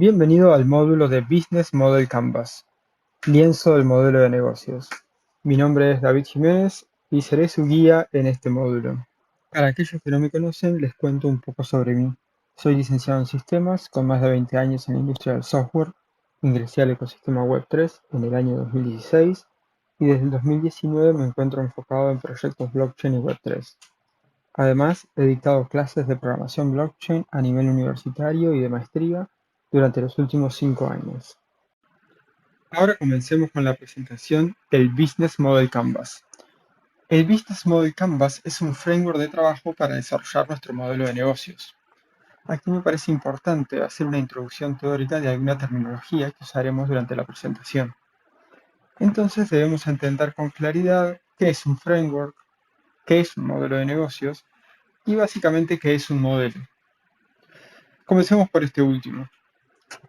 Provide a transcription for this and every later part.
Bienvenido al módulo de Business Model Canvas, lienzo del modelo de negocios. Mi nombre es David Jiménez y seré su guía en este módulo. Para aquellos que no me conocen, les cuento un poco sobre mí. Soy licenciado en sistemas con más de 20 años en la industria del software. Ingresé al ecosistema Web3 en el año 2016 y desde el 2019 me encuentro enfocado en proyectos blockchain y Web3. Además, he dictado clases de programación blockchain a nivel universitario y de maestría durante los últimos 5 años. Ahora comencemos con la presentación del Business Model Canvas. El Business Model Canvas es un framework de trabajo para desarrollar nuestro modelo de negocios. Aquí me parece importante hacer una introducción teórica de alguna terminología que usaremos durante la presentación. Entonces debemos entender con claridad qué es un framework, qué es un modelo de negocios y básicamente qué es un modelo. Comencemos por este último.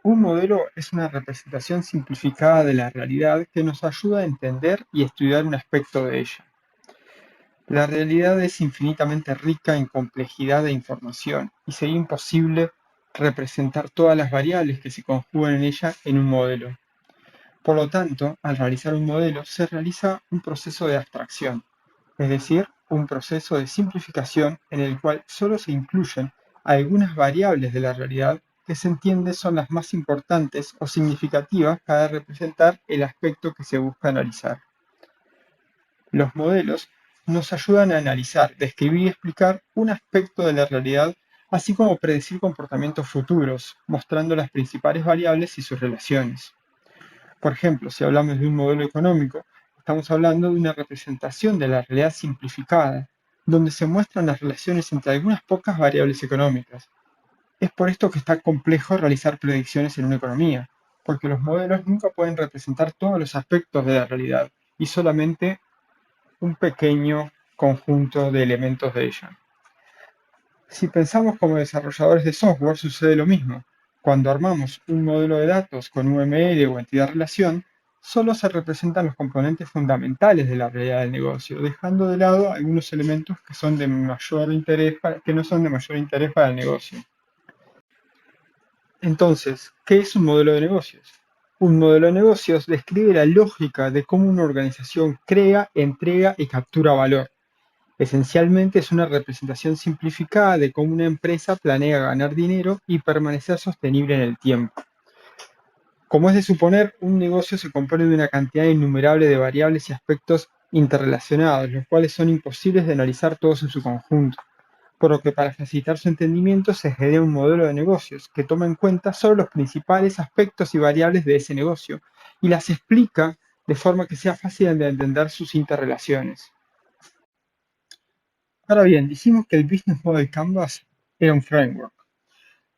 Un modelo es una representación simplificada de la realidad que nos ayuda a entender y estudiar un aspecto de ella. La realidad es infinitamente rica en complejidad de información y sería imposible representar todas las variables que se conjugan en ella en un modelo. Por lo tanto, al realizar un modelo se realiza un proceso de abstracción, es decir, un proceso de simplificación en el cual solo se incluyen algunas variables de la realidad que se entiende son las más importantes o significativas para representar el aspecto que se busca analizar. Los modelos nos ayudan a analizar, describir y explicar un aspecto de la realidad, así como predecir comportamientos futuros, mostrando las principales variables y sus relaciones. Por ejemplo, si hablamos de un modelo económico, estamos hablando de una representación de la realidad simplificada, donde se muestran las relaciones entre algunas pocas variables económicas. Es por esto que está complejo realizar predicciones en una economía, porque los modelos nunca pueden representar todos los aspectos de la realidad y solamente un pequeño conjunto de elementos de ella. Si pensamos como desarrolladores de software, sucede lo mismo. Cuando armamos un modelo de datos con UML o entidad-relación, solo se representan los componentes fundamentales de la realidad del negocio, dejando de lado algunos elementos que no son de mayor interés para el negocio. Entonces, ¿qué es un modelo de negocios? Un modelo de negocios describe la lógica de cómo una organización crea, entrega y captura valor. Esencialmente es una representación simplificada de cómo una empresa planea ganar dinero y permanecer sostenible en el tiempo. Como es de suponer, un negocio se compone de una cantidad innumerable de variables y aspectos interrelacionados, los cuales son imposibles de analizar todos en su conjunto, por lo que para facilitar su entendimiento se genera un modelo de negocios que toma en cuenta solo los principales aspectos y variables de ese negocio y las explica de forma que sea fácil de entender sus interrelaciones. Ahora bien, dijimos que el Business Model Canvas era un framework.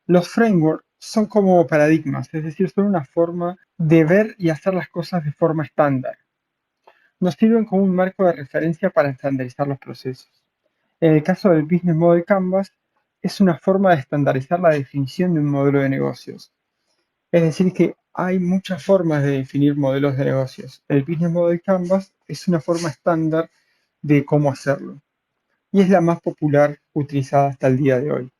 Los frameworks son como paradigmas, es decir, son una forma de ver y hacer las cosas de forma estándar. Nos sirven como un marco de referencia para estandarizar los procesos. En el caso del Business Model Canvas, es una forma de estandarizar la definición de un modelo de negocios. Es decir, que hay muchas formas de definir modelos de negocios. El Business Model Canvas es una forma estándar de cómo hacerlo y es la más popular utilizada hasta el día de hoy.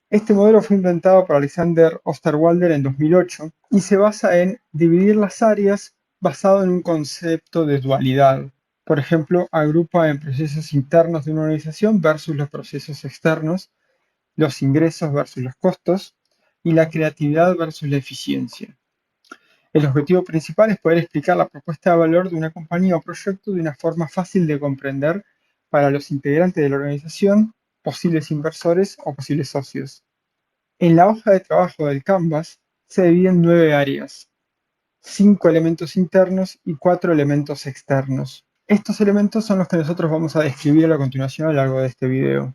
Este modelo fue inventado por Alexander Osterwalder en 2008 y se basa en dividir las áreas basado en un concepto de dualidad. Por ejemplo, agrupa en procesos internos de una organización versus los procesos externos, los ingresos versus los costos y la creatividad versus la eficiencia. El objetivo principal es poder explicar la propuesta de valor de una compañía o proyecto de una forma fácil de comprender para los integrantes de la organización, posibles inversores o posibles socios. En la hoja de trabajo del Canvas se divide en 9 áreas, 5 elementos internos y 4 elementos externos. Estos elementos son los que nosotros vamos a describir a continuación a lo largo de este video.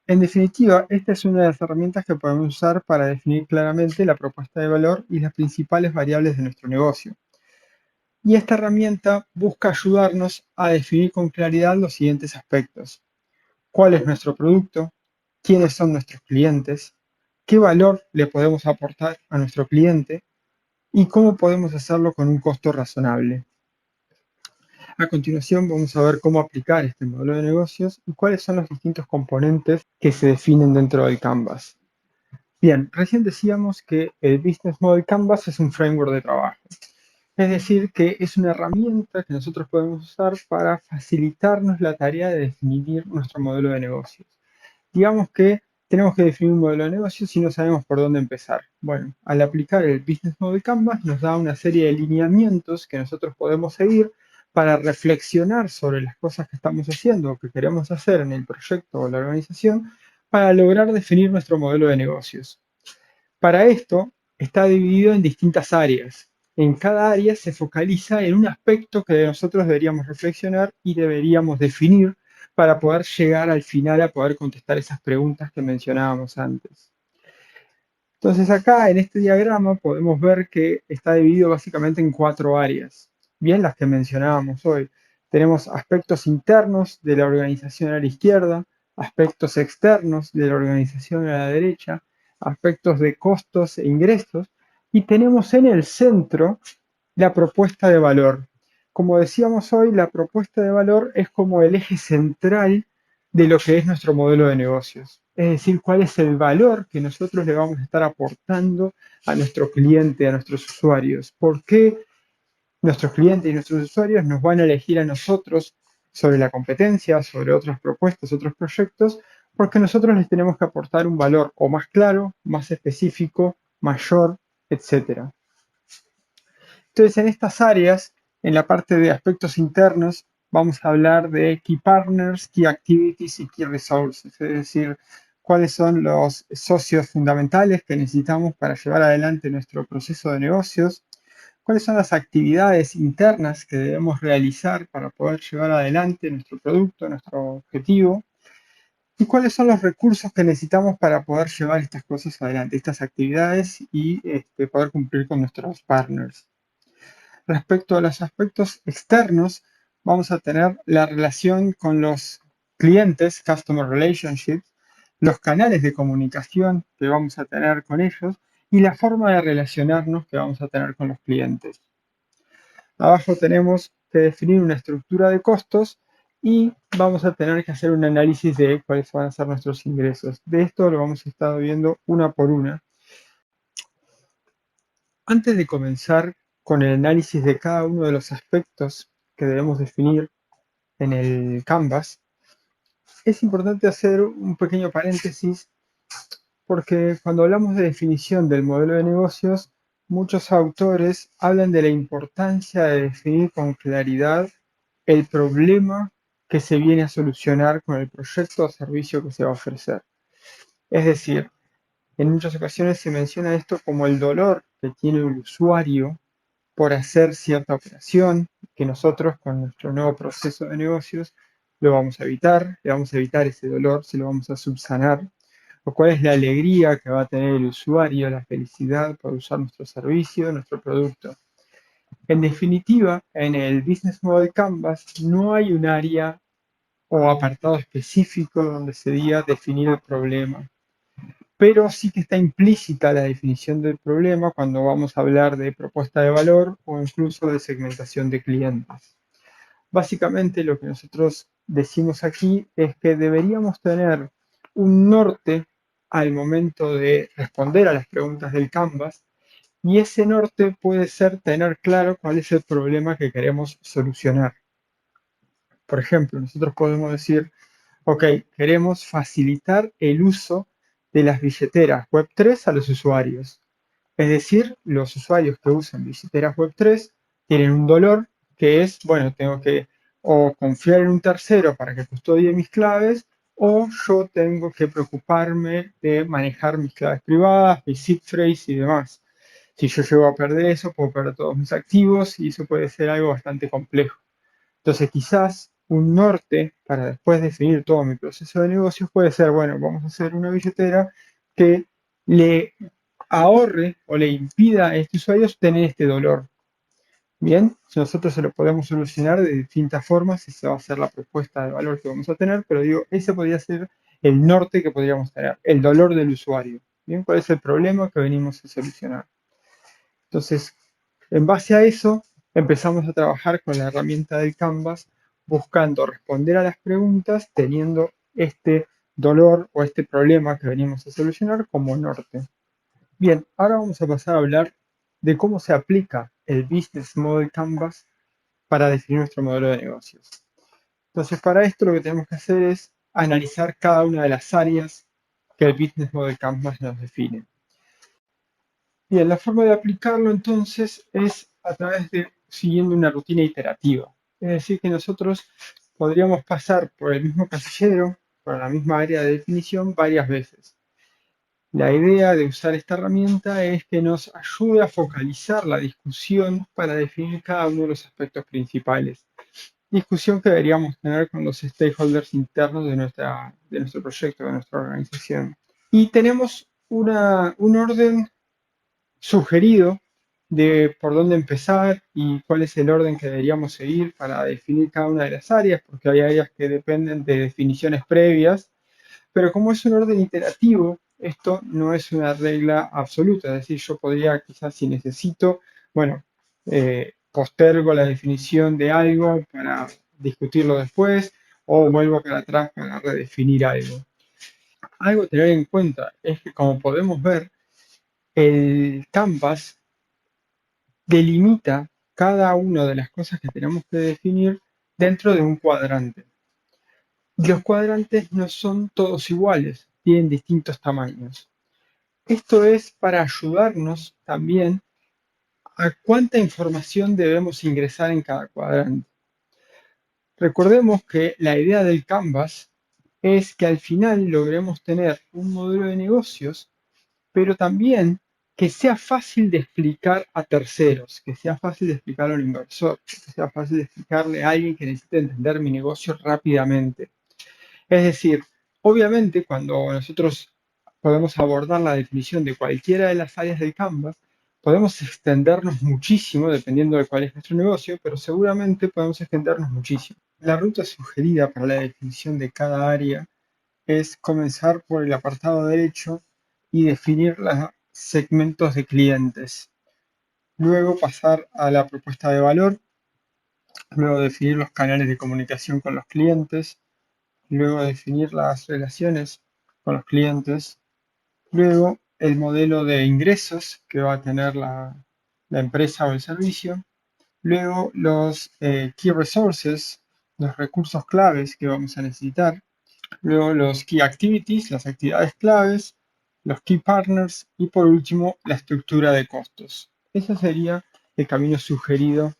En definitiva, esta es una de las herramientas que podemos usar para definir claramente la propuesta de valor y las principales variables de nuestro negocio. Y esta herramienta busca ayudarnos a definir con claridad los siguientes aspectos: cuál es nuestro producto, quiénes son nuestros clientes, qué valor le podemos aportar a nuestro cliente y cómo podemos hacerlo con un costo razonable. A continuación vamos a ver cómo aplicar este modelo de negocios y cuáles son los distintos componentes que se definen dentro del Canvas. Bien, recién decíamos que el Business Model Canvas es un framework de trabajo. Es decir, que es una herramienta que nosotros podemos usar para facilitarnos la tarea de definir nuestro modelo de negocios. Digamos que tenemos que definir un modelo de negocios y no sabemos por dónde empezar. Bueno, al aplicar el Business Model Canvas nos da una serie de lineamientos que nosotros podemos seguir para reflexionar sobre las cosas que estamos haciendo o que queremos hacer en el proyecto o la organización para lograr definir nuestro modelo de negocios. Para esto está dividido en distintas áreas. En cada área se focaliza en un aspecto que nosotros deberíamos reflexionar y deberíamos definir para poder llegar al final a poder contestar esas preguntas que mencionábamos antes. Entonces acá en este diagrama podemos ver que está dividido básicamente en 4 áreas, bien las que mencionábamos hoy. Tenemos aspectos internos de la organización a la izquierda, aspectos externos de la organización a la derecha, aspectos de costos e ingresos, y tenemos en el centro la propuesta de valor. Como decíamos hoy, la propuesta de valor es como el eje central de lo que es nuestro modelo de negocios. Es decir, cuál es el valor que nosotros le vamos a estar aportando a nuestro cliente, a nuestros usuarios. ¿Por qué nuestros clientes y nuestros usuarios nos van a elegir a nosotros sobre la competencia, sobre otras propuestas, otros proyectos? Porque nosotros les tenemos que aportar un valor o más claro, más específico, mayor, etcétera. Entonces, en estas áreas, en la parte de aspectos internos, vamos a hablar de Key Partners, Key Activities y Key Resources, es decir, cuáles son los socios fundamentales que necesitamos para llevar adelante nuestro proceso de negocios, cuáles son las actividades internas que debemos realizar para poder llevar adelante nuestro producto, nuestro objetivo, y cuáles son los recursos que necesitamos para poder llevar estas cosas adelante, estas actividades y poder cumplir con nuestros partners. Respecto a los aspectos externos, vamos a tener la relación con los clientes, Customer Relationships, los canales de comunicación que vamos a tener con ellos y la forma de relacionarnos que vamos a tener con los clientes. Abajo tenemos que definir una estructura de costos y vamos a tener que hacer un análisis de cuáles van a ser nuestros ingresos. De esto lo vamos a estar viendo una por una. Antes de comenzar con el análisis de cada uno de los aspectos que debemos definir en el Canvas, es importante hacer un pequeño paréntesis porque cuando hablamos de definición del modelo de negocios, muchos autores hablan de la importancia de definir con claridad el problema que se viene a solucionar con el proyecto o servicio que se va a ofrecer. Es decir, en muchas ocasiones se menciona esto como el dolor que tiene el usuario por hacer cierta operación que nosotros con nuestro nuevo proceso de negocios lo vamos a evitar, le vamos a evitar ese dolor, se lo vamos a subsanar, o cuál es la alegría que va a tener el usuario, la felicidad por usar nuestro servicio, nuestro producto. En definitiva, en el Business Model Canvas no hay un área o apartado específico donde se diga definir el problema, pero sí que está implícita la definición del problema cuando vamos a hablar de propuesta de valor o incluso de segmentación de clientes. Básicamente lo que nosotros decimos aquí es que deberíamos tener un norte al momento de responder a las preguntas del Canvas y ese norte puede ser tener claro cuál es el problema que queremos solucionar. Por ejemplo, nosotros podemos decir, ok, queremos facilitar el uso de las billeteras Web3 a los usuarios. Es decir, los usuarios que usan billeteras Web3 tienen un dolor que es, bueno, tengo que o confiar en un tercero para que custodie mis claves o yo tengo que preocuparme de manejar mis claves privadas, mis seed phrase y demás. Si yo llego a perder eso, puedo perder todos mis activos y eso puede ser algo bastante complejo. Entonces, quizás un norte para después definir todo mi proceso de negocios puede ser, bueno, vamos a hacer una billetera que le ahorre o le impida a este usuario tener este dolor. Bien, si nosotros se lo podemos solucionar de distintas formas, esa va a ser la propuesta de valor que vamos a tener, pero digo, ese podría ser el norte que podríamos tener, el dolor del usuario. Bien, ¿cuál es el problema que venimos a solucionar? Entonces, en base a eso, empezamos a trabajar con la herramienta del Canvas, buscando responder a las preguntas, teniendo este dolor o este problema que venimos a solucionar como norte. Bien, ahora vamos a pasar a hablar de cómo se aplica el Business Model Canvas para definir nuestro modelo de negocios. Entonces, para esto lo que tenemos que hacer es analizar cada una de las áreas que el Business Model Canvas nos define. Bien, la forma de aplicarlo entonces es a través de siguiendo una rutina iterativa. Es decir, que nosotros podríamos pasar por el mismo casillero, por la misma área de definición varias veces. La idea de usar esta herramienta es que nos ayude a focalizar la discusión para definir cada uno de los aspectos principales. Discusión que deberíamos tener con los stakeholders internos de nuestro proyecto, de nuestra organización. Y tenemos un orden sugerido de por dónde empezar y cuál es el orden que deberíamos seguir para definir cada una de las áreas, porque hay áreas que dependen de definiciones previas, pero como es un orden iterativo, esto no es una regla absoluta, es decir, yo podría quizás si necesito, bueno, postergo la definición de algo para discutirlo después o vuelvo para atrás para redefinir algo. Algo a tener en cuenta es que como podemos ver, el Canvas delimita cada una de las cosas que tenemos que definir dentro de un cuadrante. Y los cuadrantes no son todos iguales, tienen distintos tamaños. Esto es para ayudarnos también a cuánta información debemos ingresar en cada cuadrante. Recordemos que la idea del Canvas es que al final logremos tener un modelo de negocios, pero también que sea fácil de explicar a terceros, que sea fácil de explicar a un inversor, que sea fácil de explicarle a alguien que necesite entender mi negocio rápidamente. Es decir, obviamente cuando nosotros podemos abordar la definición de cualquiera de las áreas del Canvas, podemos extendernos muchísimo dependiendo de cuál es nuestro negocio, pero seguramente podemos extendernos muchísimo. La ruta sugerida para la definición de cada área es comenzar por el apartado derecho y definir los segmentos de clientes. Luego pasar a la propuesta de valor, luego definir los canales de comunicación con los clientes, luego definir las relaciones con los clientes, luego el modelo de ingresos que va a tener la empresa o el servicio, luego los key resources, los recursos claves que vamos a necesitar, luego los key activities, las actividades claves, los key partners y por último la estructura de costos. Ese sería el camino sugerido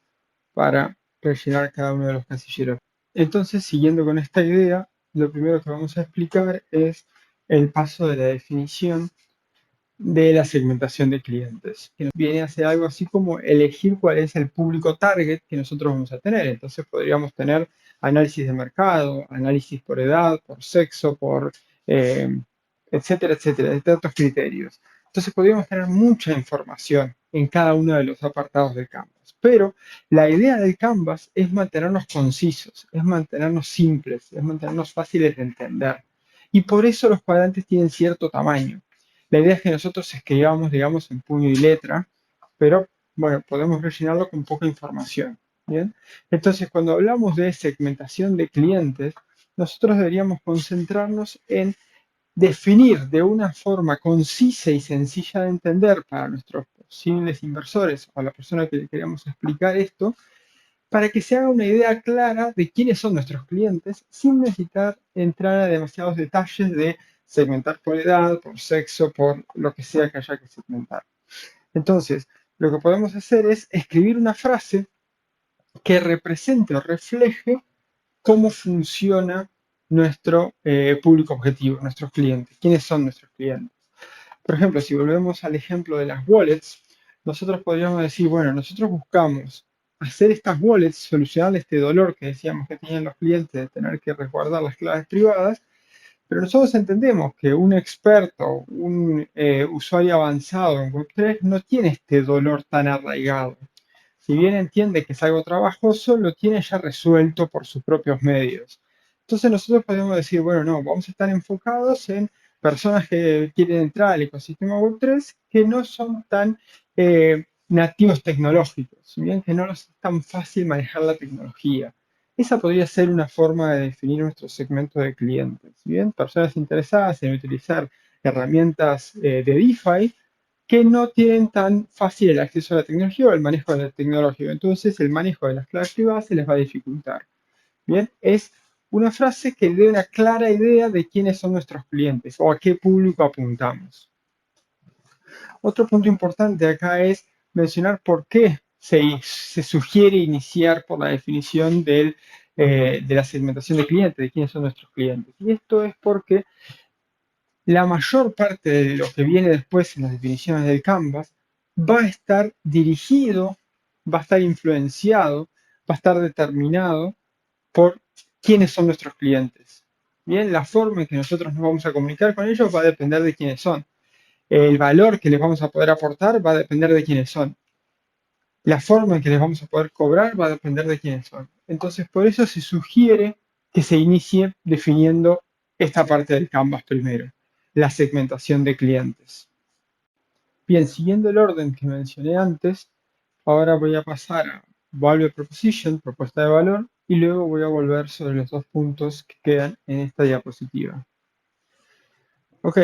para rellenar cada uno de los casilleros. Entonces, siguiendo con esta idea, lo primero que vamos a explicar es el paso de la definición de la segmentación de clientes, que viene a ser algo así como elegir cuál es el público target que nosotros vamos a tener. Entonces podríamos tener análisis de mercado, análisis por edad, por sexo, por etcétera, etcétera, de tantos criterios. Entonces podríamos tener mucha información en cada uno de los apartados del Canvas. Pero la idea del Canvas es mantenernos concisos, es mantenernos simples, es mantenernos fáciles de entender. Y por eso los cuadrantes tienen cierto tamaño. La idea es que nosotros escribamos, digamos, en puño y letra, pero bueno, podemos rellenarlo con poca información. ¿Bien? Entonces, cuando hablamos de segmentación de clientes, nosotros deberíamos concentrarnos en definir de una forma concisa y sencilla de entender para nuestros posibles inversores o a la persona que le queremos explicar esto, para que se haga una idea clara de quiénes son nuestros clientes sin necesitar entrar a demasiados detalles de segmentar por edad, por sexo, por lo que sea que haya que segmentar. Entonces, lo que podemos hacer es escribir una frase que represente o refleje cómo funciona nuestro público objetivo, nuestros clientes, quiénes son nuestros clientes. Por ejemplo, si volvemos al ejemplo de las wallets, nosotros podríamos decir, bueno, nosotros buscamos hacer estas wallets, solucionar este dolor que decíamos que tenían los clientes de tener que resguardar las claves privadas, pero nosotros entendemos que un experto, un usuario avanzado en Web3 no tiene este dolor tan arraigado. Si bien entiende que es algo trabajoso, lo tiene ya resuelto por sus propios medios. Entonces nosotros podemos decir, bueno, no, vamos a estar enfocados en personas que quieren entrar al ecosistema Web3 que no son tan nativos tecnológicos, bien que no les es tan fácil manejar la tecnología. Esa podría ser una forma de definir nuestro segmento de clientes. Bien, personas interesadas en utilizar herramientas de DeFi que no tienen tan fácil el acceso a la tecnología o el manejo de la tecnología. Entonces, el manejo de las claves privadas se les va a dificultar. Bien, es una frase que dé una clara idea de quiénes son nuestros clientes o a qué público apuntamos. Otro punto importante acá es mencionar por qué se sugiere iniciar por la definición de la segmentación de clientes, de quiénes son nuestros clientes. Y esto es porque la mayor parte de lo que viene después en las definiciones del Canvas va a estar dirigido, va a estar influenciado, va a estar determinado por quiénes son nuestros clientes. Bien, la forma en que nosotros nos vamos a comunicar con ellos va a depender de quiénes son. El valor que les vamos a poder aportar va a depender de quiénes son. La forma en que les vamos a poder cobrar va a depender de quiénes son. Entonces, por eso se sugiere que se inicie definiendo esta parte del Canvas primero, la segmentación de clientes. Bien, siguiendo el orden que mencioné antes, ahora voy a pasar a Value Proposition, propuesta de valor, y luego voy a volver sobre los dos puntos que quedan en esta diapositiva. Ok,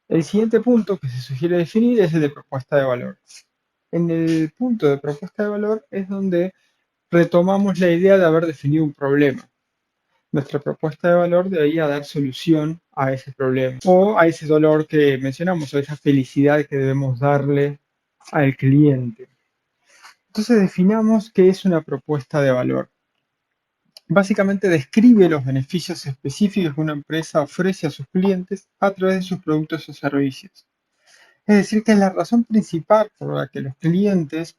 el siguiente punto que se sugiere definir es el de propuesta de valor. En el punto de propuesta de valor es donde retomamos la idea de haber definido un problema. Nuestra propuesta de valor debería dar solución a ese problema o a ese dolor que mencionamos o esa felicidad que debemos darle al cliente. Entonces definamos qué es una propuesta de valor. Básicamente describe los beneficios específicos que una empresa ofrece a sus clientes a través de sus productos o servicios. Es decir, que es la razón principal por la que los clientes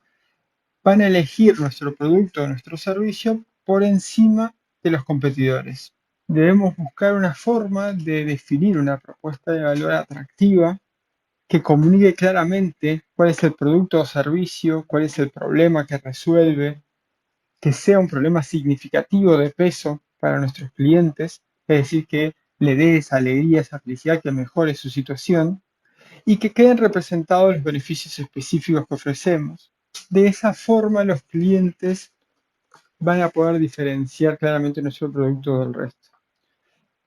van a elegir nuestro producto o nuestro servicio por encima de los competidores. Debemos buscar una forma de definir una propuesta de valor atractiva que comunique claramente cuál es el producto o servicio, cuál es el problema que resuelve, que sea un problema significativo de peso para nuestros clientes, es decir, que le dé esa alegría, esa felicidad, que mejore su situación y que queden representados los beneficios específicos que ofrecemos. De esa forma los clientes van a poder diferenciar claramente nuestro producto del resto.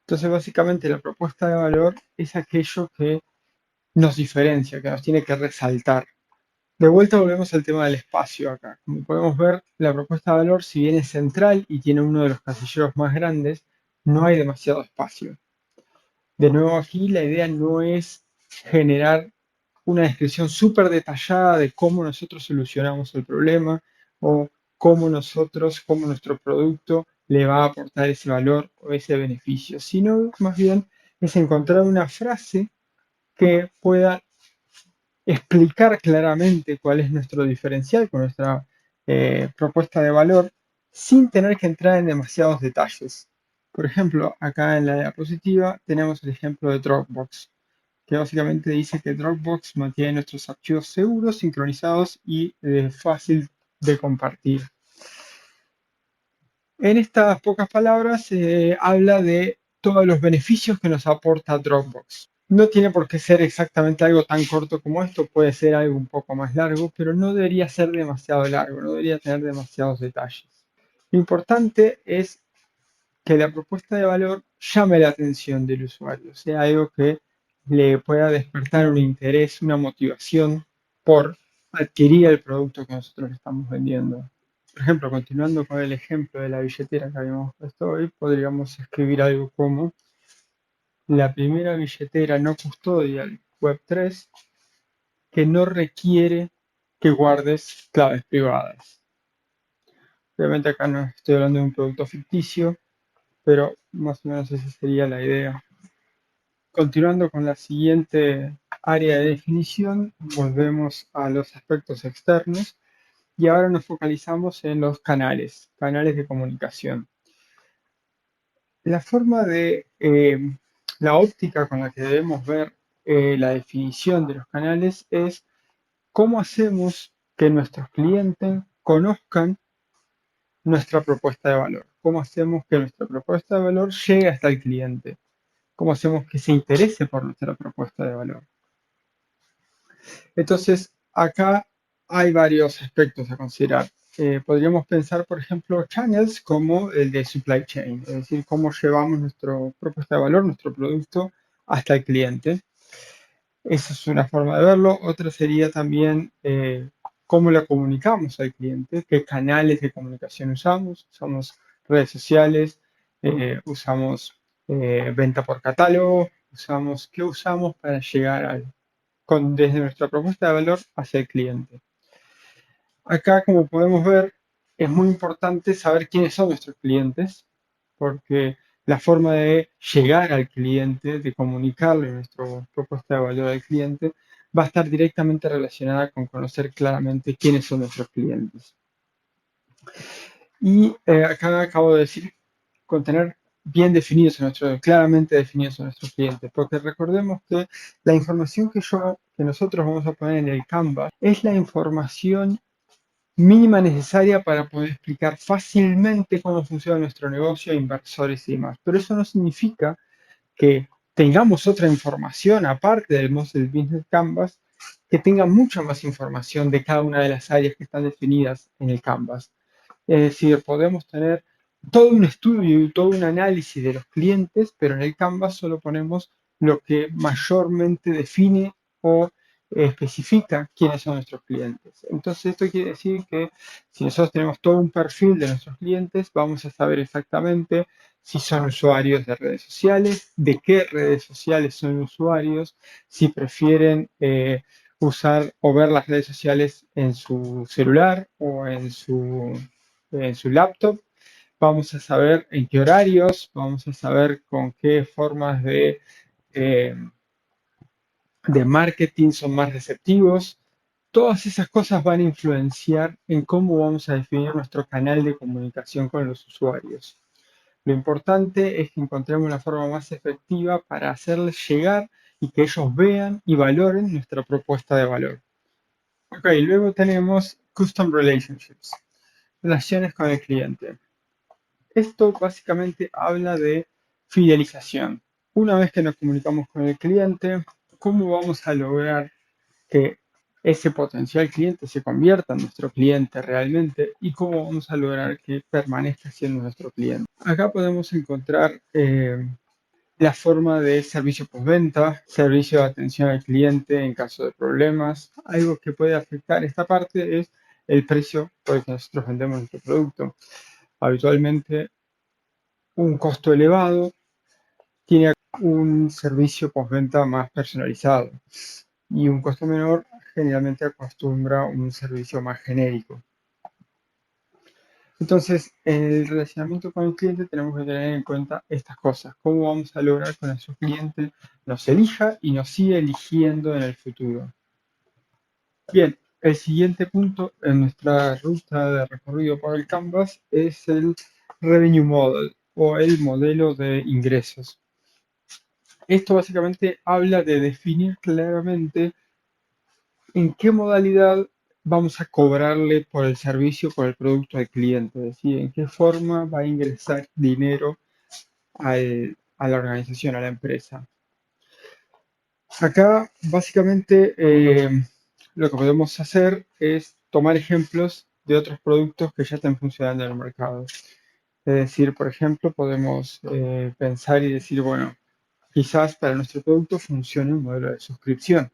Entonces, básicamente, la propuesta de valor es aquello que nos diferencia, que nos tiene que resaltar. De vuelta volvemos al tema del espacio acá. Como podemos ver, la propuesta de valor, si bien es central y tiene uno de los casilleros más grandes, no hay demasiado espacio. De nuevo aquí la idea no es generar una descripción súper detallada de cómo nosotros solucionamos el problema o cómo nuestro producto le va a aportar ese valor o ese beneficio, sino más bien es encontrar una frase que pueda explicar claramente cuál es nuestro diferencial con nuestra propuesta de valor sin tener que entrar en demasiados detalles. Por ejemplo, acá en la diapositiva tenemos el ejemplo de Dropbox, que básicamente dice que Dropbox mantiene nuestros archivos seguros, sincronizados y fácil de compartir. En estas pocas palabras habla de todos los beneficios que nos aporta Dropbox. No tiene por qué ser exactamente algo tan corto como esto, puede ser algo un poco más largo, pero no debería ser demasiado largo, no debería tener demasiados detalles. Lo importante es que la propuesta de valor llame la atención del usuario, sea algo que le pueda despertar un interés, una motivación por adquirir el producto que nosotros le estamos vendiendo. Por ejemplo, continuando con el ejemplo de la billetera que habíamos puesto hoy, podríamos escribir algo como la primera billetera no custodial Web3 que no requiere que guardes claves privadas. Obviamente acá no estoy hablando de un producto ficticio, pero más o menos esa sería la idea. Continuando con la siguiente área de definición, volvemos a los aspectos externos y ahora nos focalizamos en los canales de comunicación. La forma la óptica con la que debemos ver la definición de los canales es cómo hacemos que nuestros clientes conozcan nuestra propuesta de valor, cómo hacemos que nuestra propuesta de valor llegue hasta el cliente, cómo hacemos que se interese por nuestra propuesta de valor. Entonces, acá hay varios aspectos a considerar. podríamos pensar, por ejemplo, channels como el de supply chain, es decir, cómo llevamos nuestra propuesta de valor, nuestro producto hasta el cliente. Esa es una forma de verlo. Otra sería también cómo le comunicamos al cliente, qué canales de comunicación usamos. Usamos redes sociales, usamos venta por catálogo, qué usamos para llegar desde nuestra propuesta de valor hacia el cliente. Acá, como podemos ver, es muy importante saber quiénes son nuestros clientes, porque la forma de llegar al cliente, de comunicarle nuestra propuesta de valor al cliente, va a estar directamente relacionada con conocer claramente quiénes son nuestros clientes. Y acá acabo de decir, con tener bien definidos claramente definidos a nuestros clientes, porque recordemos que la información que nosotros vamos a poner en el Canvas es la información mínima necesaria para poder explicar fácilmente cómo funciona nuestro negocio a inversores y demás. Pero eso no significa que tengamos otra información aparte del Muscle Business Canvas, que tenga mucha más información de cada una de las áreas que están definidas en el Canvas. Es decir, podemos tener todo un estudio y todo un análisis de los clientes, pero en el Canvas solo ponemos lo que mayormente define o especifica quiénes son nuestros clientes. Entonces, esto quiere decir que si nosotros tenemos todo un perfil de nuestros clientes, vamos a saber exactamente si son usuarios de redes sociales, de qué redes sociales son usuarios, si prefieren usar o ver las redes sociales en su celular o en su laptop. Vamos a saber en qué horarios, vamos a saber con qué formas eh, de marketing son más receptivos. Todas esas cosas van a influenciar en cómo vamos a definir nuestro canal de comunicación con los usuarios. Lo importante es que encontremos la forma más efectiva para hacerles llegar y que ellos vean y valoren nuestra propuesta de valor. Ok, luego tenemos Custom Relationships, relaciones con el cliente. Esto básicamente habla de fidelización. Una vez que nos comunicamos con el cliente, ¿cómo vamos a lograr que ese potencial cliente se convierta en nuestro cliente realmente y cómo vamos a lograr que permanezca siendo nuestro cliente? Acá podemos encontrar la forma de servicio postventa, servicio de atención al cliente en caso de problemas. Algo que puede afectar esta parte es el precio por el que nosotros vendemos nuestro producto. Habitualmente, un costo elevado tiene un servicio postventa más personalizado y un costo menor generalmente acostumbra un servicio más genérico. Entonces, en el relacionamiento con el cliente tenemos que tener en cuenta estas cosas, cómo vamos a lograr que nuestro cliente nos elija y nos siga eligiendo en el futuro. Bien, el siguiente punto en nuestra ruta de recorrido por el Canvas es el Revenue Model o el modelo de ingresos. Esto básicamente habla de definir claramente en qué modalidad vamos a cobrarle por el servicio, por el producto al cliente, es decir, en qué forma va a ingresar dinero a la organización, a la empresa. Acá, básicamente, lo que podemos hacer es tomar ejemplos de otros productos que ya están funcionando en el mercado. Es decir, por ejemplo, podemos pensar y decir, bueno, quizás para nuestro producto funcione un modelo de suscripción.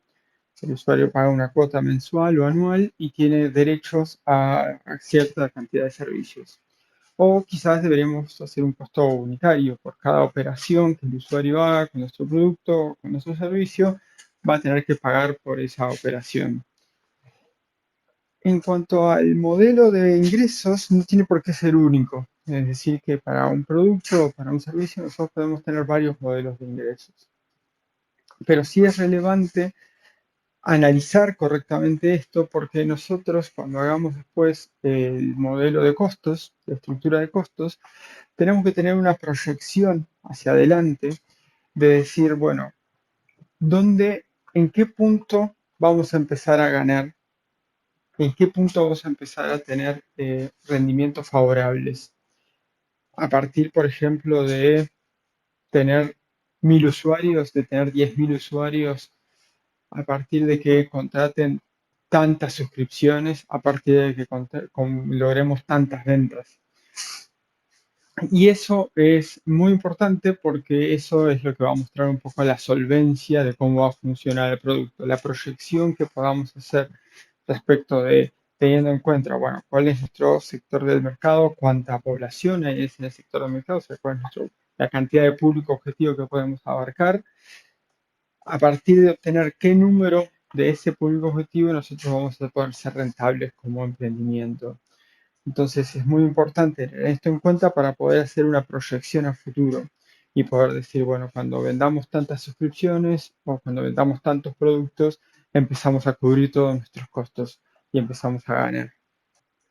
El usuario paga una cuota mensual o anual y tiene derechos a cierta cantidad de servicios. O quizás deberíamos hacer un costo unitario por cada operación que el usuario haga con nuestro producto o con nuestro servicio, va a tener que pagar por esa operación. En cuanto al modelo de ingresos, no tiene por qué ser único. Es decir, que para un producto o para un servicio nosotros podemos tener varios modelos de ingresos. Pero sí es relevante analizar correctamente esto porque nosotros cuando hagamos después el modelo de costos, la estructura de costos, tenemos que tener una proyección hacia adelante de decir, bueno, en qué punto vamos a empezar a ganar, en qué punto vamos a empezar a tener rendimientos favorables. A partir, por ejemplo, de tener 1000 usuarios, de tener 10.000 usuarios, a partir de que contraten tantas suscripciones a partir de que logremos tantas ventas. Y eso es muy importante porque eso es lo que va a mostrar un poco la solvencia de cómo va a funcionar el producto, la proyección que podamos hacer respecto de teniendo en cuenta, bueno, cuál es nuestro sector del mercado, cuánta población hay en el sector del mercado, o sea, cuál es la cantidad de público objetivo que podemos abarcar. A partir de obtener qué número de ese público objetivo, nosotros vamos a poder ser rentables como emprendimiento. Entonces es muy importante tener esto en cuenta para poder hacer una proyección a futuro y poder decir, bueno, cuando vendamos tantas suscripciones o cuando vendamos tantos productos, empezamos a cubrir todos nuestros costos y empezamos a ganar.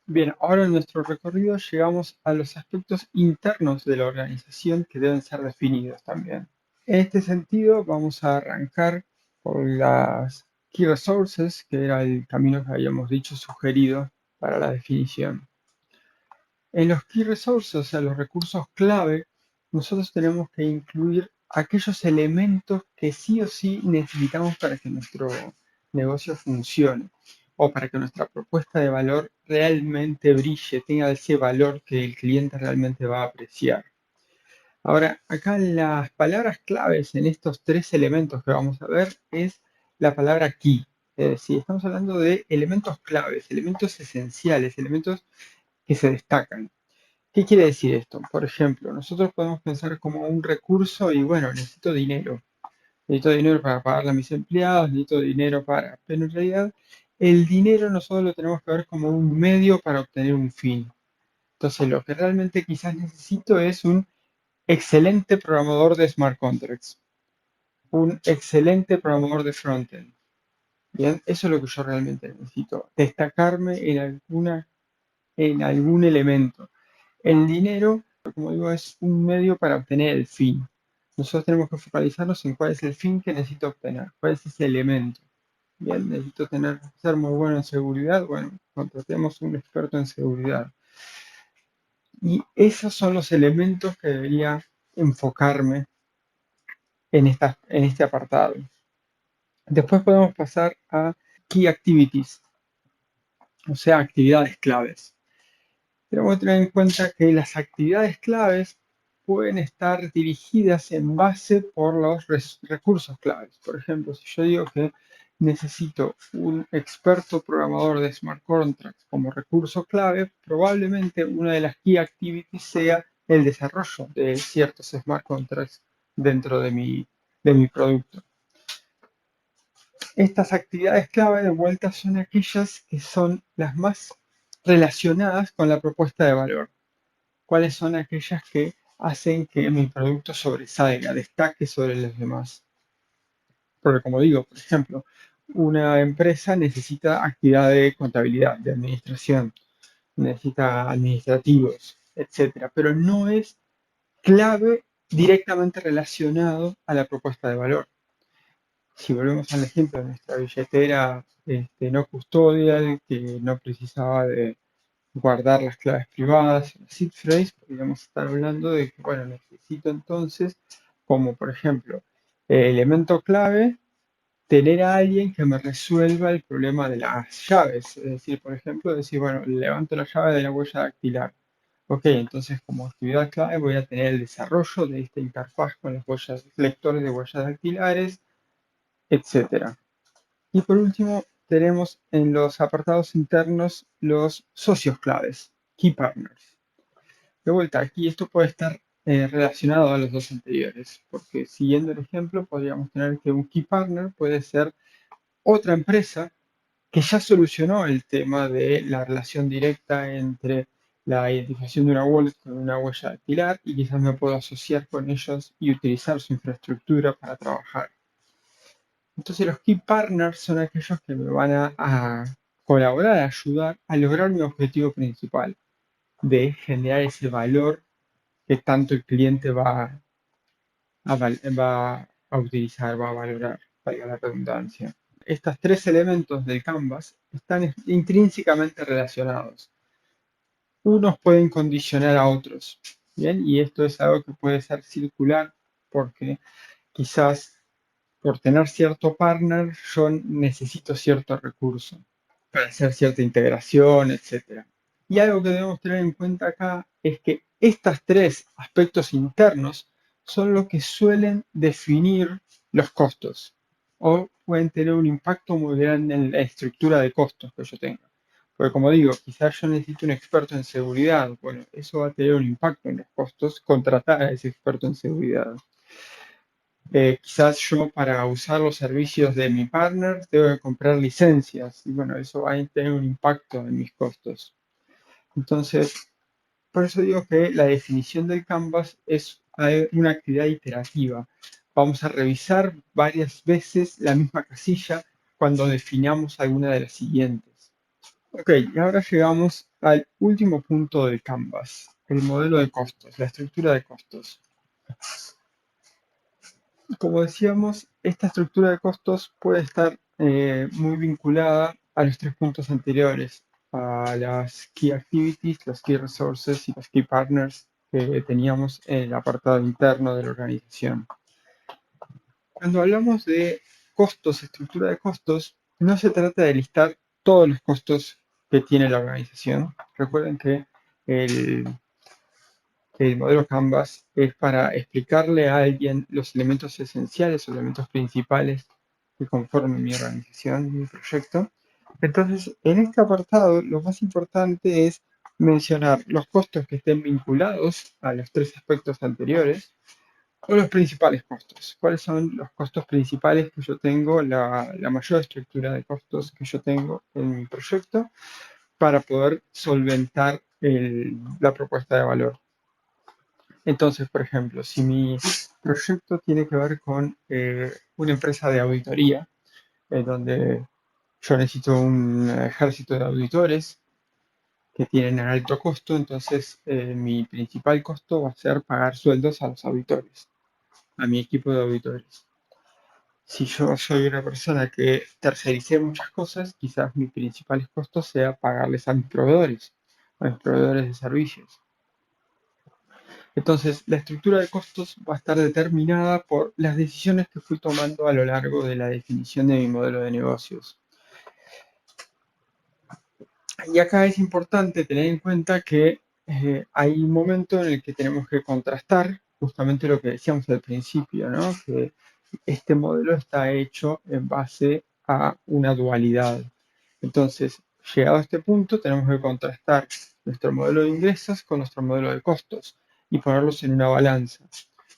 Bien, ahora en nuestro recorrido llegamos a los aspectos internos de la organización que deben ser definidos también. En este sentido, vamos a arrancar por las Key Resources, que era el camino que habíamos dicho sugerido para la definición. En los Key Resources, o sea, los recursos clave, nosotros tenemos que incluir aquellos elementos que sí o sí necesitamos para que nuestro negocio funcione o para que nuestra propuesta de valor realmente brille, tenga ese valor que el cliente realmente va a apreciar. Ahora, acá las palabras claves en estos tres elementos que vamos a ver es la palabra key. Es decir, estamos hablando de elementos claves, elementos esenciales, elementos que se destacan. ¿Qué quiere decir esto? Por ejemplo, nosotros podemos pensar como un recurso y bueno, necesito dinero. Necesito dinero para pagarle a mis empleados, necesito dinero para... Pero en realidad el dinero nosotros lo tenemos que ver como un medio para obtener un fin. Entonces lo que realmente quizás necesito es un excelente programador de smart contracts, un excelente programador de frontend. Bien, eso es lo que yo realmente necesito, destacarme en algún elemento. El dinero, como digo, es un medio para obtener el fin. Nosotros tenemos que focalizarnos en cuál es el fin que necesito obtener, cuál es ese elemento. Bien, necesito ser muy bueno en seguridad, bueno, contratemos un experto en seguridad. Y esos son los elementos que debería enfocarme en este apartado. Después podemos pasar a Key Activities, o sea, actividades claves. Tenemos que tener en cuenta que las actividades claves pueden estar dirigidas en base por los recursos claves. Por ejemplo, si yo digo que necesito un experto programador de smart contracts como recurso clave, probablemente una de las key activities sea el desarrollo de ciertos smart contracts dentro de mi producto. Estas actividades clave de vuelta son aquellas que son las más relacionadas con la propuesta de valor. ¿Cuáles son aquellas que hacen que mi producto sobresalga, destaque sobre los demás? Porque como digo, por ejemplo, una empresa necesita actividad de contabilidad, de administración, necesita administrativos, etcétera, pero no es clave directamente relacionado a la propuesta de valor. Si volvemos al ejemplo de nuestra billetera no custodial, que no precisaba de guardar las claves privadas, la seed phrase, podríamos estar hablando de que, bueno, necesito entonces, como por ejemplo, elemento clave, tener a alguien que me resuelva el problema de las llaves. Es decir, por ejemplo, decir, bueno, levanto la llave de la huella dactilar. Ok, entonces como actividad clave voy a tener el desarrollo de esta interfaz con las huellas, lectores de huellas dactilares, etcétera. Y por último, tenemos en los apartados internos los socios claves, key partners. De vuelta, aquí esto puede estar relacionado a los dos anteriores, porque siguiendo el ejemplo, podríamos tener que un key partner puede ser otra empresa que ya solucionó el tema de la relación directa entre la identificación de una wallet con una huella dactilar y quizás me puedo asociar con ellos y utilizar su infraestructura para trabajar. Entonces los key partners son aquellos que me van a colaborar, a ayudar a lograr mi objetivo principal de generar ese valor que tanto el cliente va a utilizar, va a valorar, valga la redundancia. Estos tres elementos del Canvas están intrínsecamente relacionados. Unos pueden condicionar a otros, ¿bien? Y esto es algo que puede ser circular porque quizás por tener cierto partner, yo necesito cierto recurso. para hacer cierta integración, etcétera. Y algo que debemos tener en cuenta acá es que estos tres aspectos internos son los que suelen definir los costos o pueden tener un impacto muy grande en la estructura de costos que yo tenga. Porque como digo, quizás yo necesito un experto en seguridad. Bueno, eso va a tener un impacto en los costos contratar a ese experto en seguridad. Quizás yo para usar los servicios de mi partner tengo que comprar licencias y bueno, eso va a tener un impacto en mis costos. Entonces, por eso digo que la definición del Canvas es una actividad iterativa. Vamos a revisar varias veces la misma casilla cuando definamos alguna de las siguientes. Ok, y ahora llegamos al último punto del Canvas, el modelo de costos, la estructura de costos. Como decíamos, esta estructura de costos puede estar muy vinculada a los tres puntos anteriores, a las Key Activities, los Key Resources y los Key Partners que teníamos en el apartado interno de la organización. Cuando hablamos de costos, estructura de costos, no se trata de listar todos los costos que tiene la organización. Recuerden que el el modelo Canvas es para explicarle a alguien los elementos esenciales o elementos principales que conforman mi organización, mi proyecto. Entonces, en este apartado, lo más importante es mencionar los costos que estén vinculados a los tres aspectos anteriores o los principales costos. ¿Cuáles son los costos principales que yo tengo, la mayor estructura de costos que yo tengo en mi proyecto para poder solventar la propuesta de valor? Entonces, por ejemplo, si mi proyecto tiene que ver con una empresa de auditoría, donde yo necesito un ejército de auditores que tienen un alto costo, entonces mi principal costo va a ser pagar sueldos a los auditores, a mi equipo de auditores. Si yo soy una persona que tercericé muchas cosas, quizás mi principal costo sea pagarles a mis proveedores de servicios. Entonces, la estructura de costos va a estar determinada por las decisiones que fui tomando a lo largo de la definición de mi modelo de negocios. Y acá es importante tener en cuenta que hay un momento en el que tenemos que contrastar justamente lo que decíamos al principio, ¿no? Que este modelo está hecho en base a una dualidad. Entonces, llegado a este punto, tenemos que contrastar nuestro modelo de ingresos con nuestro modelo de costos y ponerlos en una balanza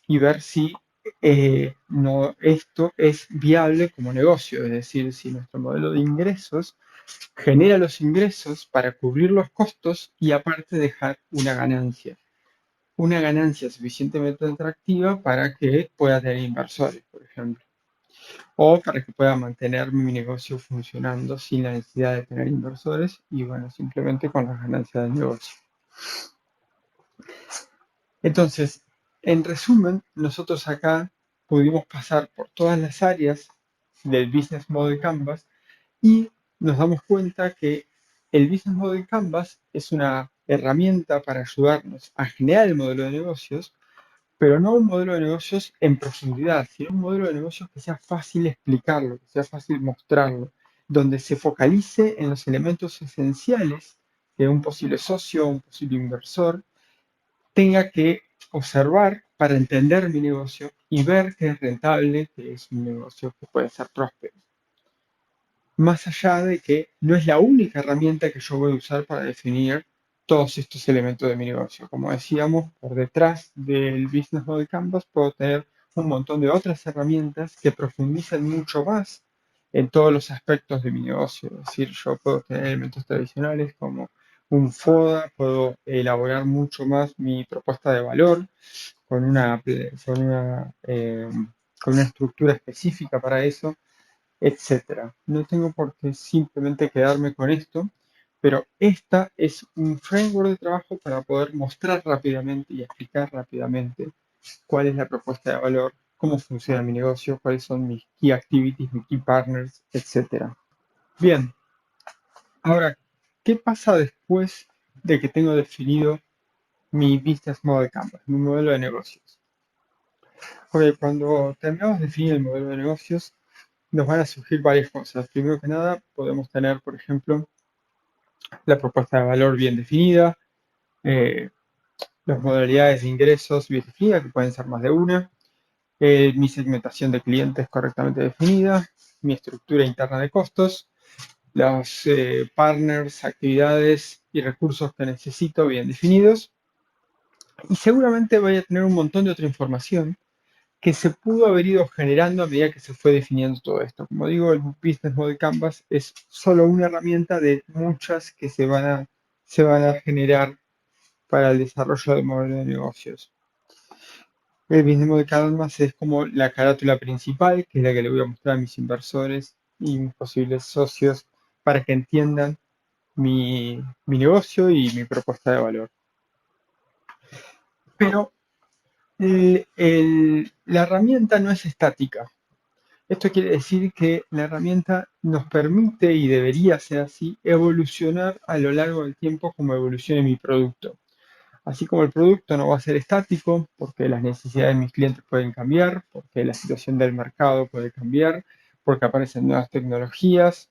y ver si esto es viable como negocio, es decir, si nuestro modelo de ingresos genera los ingresos para cubrir los costos y aparte dejar una ganancia suficientemente atractiva para que pueda tener inversores, por ejemplo, o para que pueda mantener mi negocio funcionando sin la necesidad de tener inversores y bueno, simplemente con las ganancias del negocio. Entonces, en resumen, nosotros acá pudimos pasar por todas las áreas del Business Model Canvas y nos damos cuenta que el Business Model Canvas es una herramienta para ayudarnos a generar el modelo de negocios, pero no un modelo de negocios en profundidad, sino un modelo de negocios que sea fácil explicarlo, que sea fácil mostrarlo, donde se focalice en los elementos esenciales que un posible socio o un posible inversor tenga que observar para entender mi negocio y ver que es rentable, que es un negocio que puede ser próspero. Más allá de que no es la única herramienta que yo voy a usar para definir todos estos elementos de mi negocio. Como decíamos, por detrás del Business Model Canvas puedo tener un montón de otras herramientas que profundizan mucho más en todos los aspectos de mi negocio. Es decir, yo puedo tener elementos tradicionales como un FODA, puedo elaborar mucho más mi propuesta de valor con con una estructura específica para eso, etcétera. No tengo por qué simplemente quedarme con esto, pero esta es un framework de trabajo para poder mostrar rápidamente y explicar rápidamente cuál es la propuesta de valor, cómo funciona mi negocio, cuáles son mis key activities, mis key partners, etcétera. Bien, ahora, ¿qué pasa después de que tengo definido mi business model canvas, mi modelo de negocios? Ok, cuando terminamos de definir el modelo de negocios, nos van a surgir varias cosas. Primero que nada, podemos tener, por ejemplo, la propuesta de valor bien definida, eh, las modalidades de ingresos bien definidas, que pueden ser más de una, mi segmentación de clientes correctamente definida, mi estructura interna de costos, los partners, actividades y recursos que necesito bien definidos. Y seguramente voy a tener un montón de otra información que se pudo haber ido generando a medida que se fue definiendo todo esto. Como digo, el Business Model Canvas es solo una herramienta de muchas que se van a generar para el desarrollo del modelo de negocios. El Business Model Canvas es como la carátula principal, que es la que le voy a mostrar a mis inversores y mis posibles socios para que entiendan mi negocio y mi propuesta de valor. Pero la herramienta no es estática. Esto quiere decir que la herramienta nos permite, y debería ser así, evolucionar a lo largo del tiempo como evolucione mi producto. Así como el producto no va a ser estático, porque las necesidades de mis clientes pueden cambiar, porque la situación del mercado puede cambiar, porque aparecen nuevas tecnologías,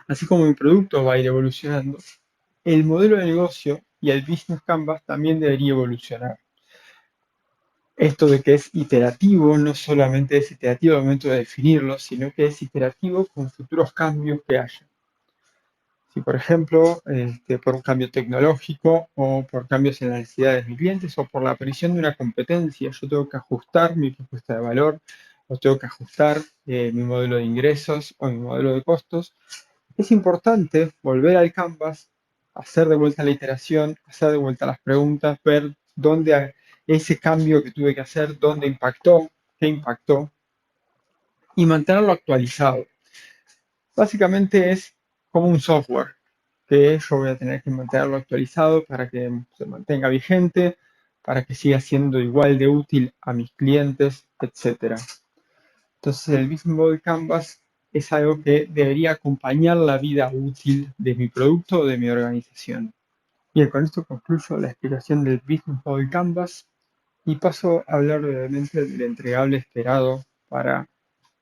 así como mi producto va a ir evolucionando, el modelo de negocio y el Business Canvas también debería evolucionar. Esto de que es iterativo, no solamente es iterativo al momento de definirlo, sino que es iterativo con futuros cambios que haya. Si, por ejemplo, por un cambio tecnológico o por cambios en las necesidades de mis clientes o por la aparición de una competencia, yo tengo que ajustar mi propuesta de valor o tengo que ajustar mi modelo de ingresos o mi modelo de costos, es importante volver al Canvas, hacer de vuelta la iteración, hacer de vuelta las preguntas, ver dónde ese cambio que tuve que hacer, dónde impactó, qué impactó, y mantenerlo actualizado. Básicamente es como un software que yo voy a tener que mantenerlo actualizado para que se mantenga vigente, para que siga siendo igual de útil a mis clientes, etcétera. Entonces el Business Model Canvas es algo que debería acompañar la vida útil de mi producto o de mi organización. Bien, con esto concluyo la explicación del Business Model Canvas y paso a hablar brevemente del entregable esperado para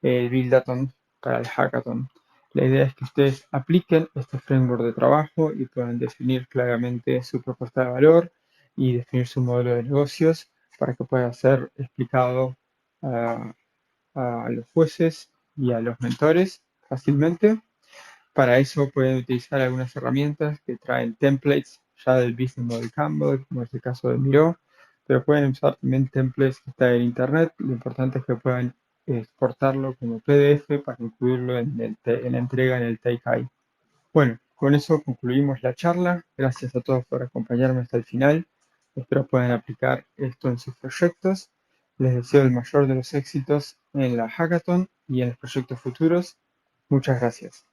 el Buildathon, para el Hackathon. La idea es que ustedes apliquen este framework de trabajo y puedan definir claramente su propuesta de valor y definir su modelo de negocios para que pueda ser explicado a los jueces y a los mentores fácilmente. Para eso pueden utilizar algunas herramientas que traen templates ya del Business Model Canvas, como es el caso de Miro, pero pueden usar también templates que están en internet. Lo importante es que puedan exportarlo como PDF para incluirlo en la entrega en el Take. Bueno, con eso concluimos la charla. Gracias a todos por acompañarme hasta el final. Espero puedan aplicar esto en sus proyectos. Les deseo el mayor de los éxitos en la hackathon y en los proyectos futuros. Muchas gracias.